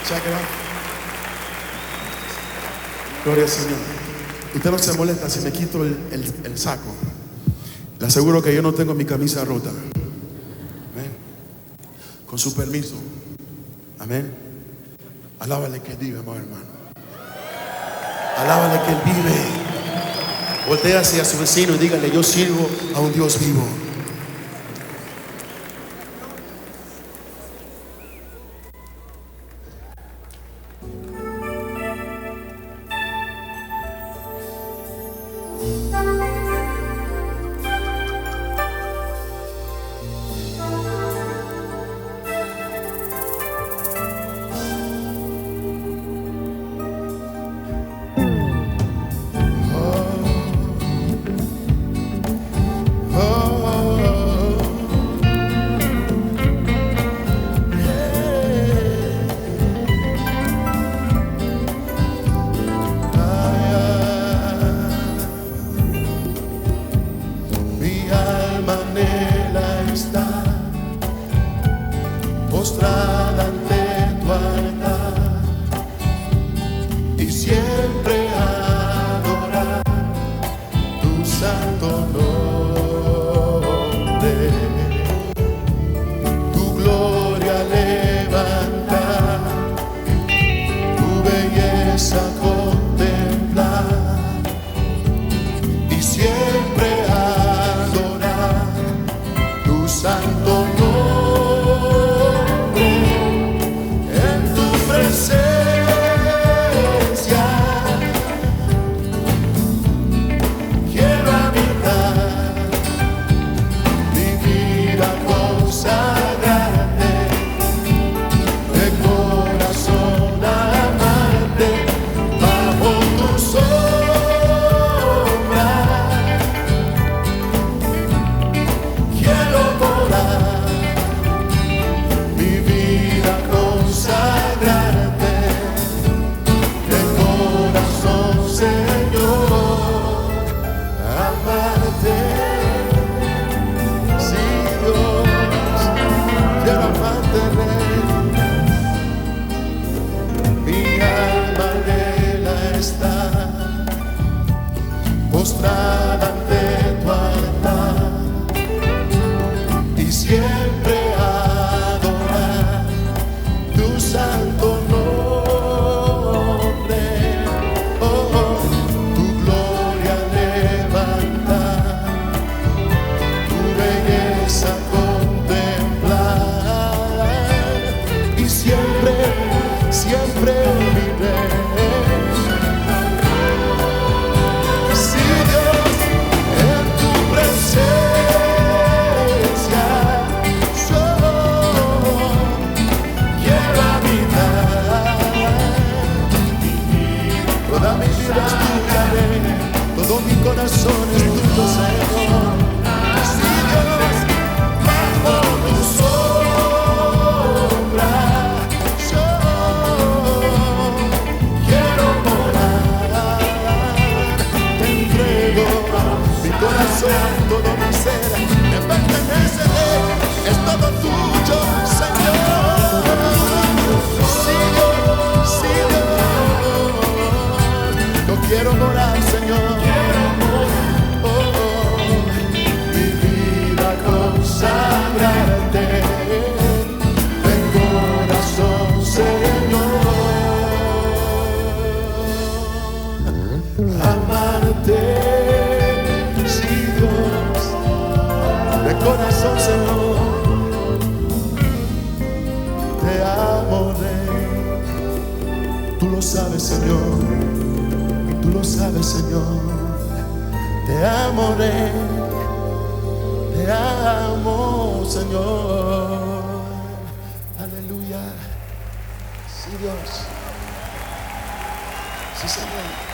Check it out. Gloria al Señor. Usted no se molesta si me quito el saco. Le aseguro que yo no tengo mi camisa rota. Amén. Con su permiso. Amén. Alábale que Él vive, amado hermano. Alábale que Él vive. Voltea hacia su vecino y dígale: yo sirvo a un Dios vivo. Postrada ante tu altar y siempre adorar tu santo nombre, tu gloria levantar, tu belleza contemplar y siempre adorar tu santo nombre. Postrada ante tu altar y siempre adorar tu santo nombre, tu gloria levantar, tu belleza contemplar y siempre, siempre viviré. Todo mi corazón es tuyo, Señor. Sí, Dios, bajo tu sombra yo quiero morar. Te entrego mi corazón, todo mi ser me pertenece, es todo tuyo, Señor. Sí, Dios, sí, Dios, yo quiero morar, Señor. Corazón, Señor, te amo, Rey. Tú lo sabes, Señor, tú lo sabes, Señor. Te amo, Rey, te amo, Señor. Aleluya. Sí, Dios. Sí, Señor.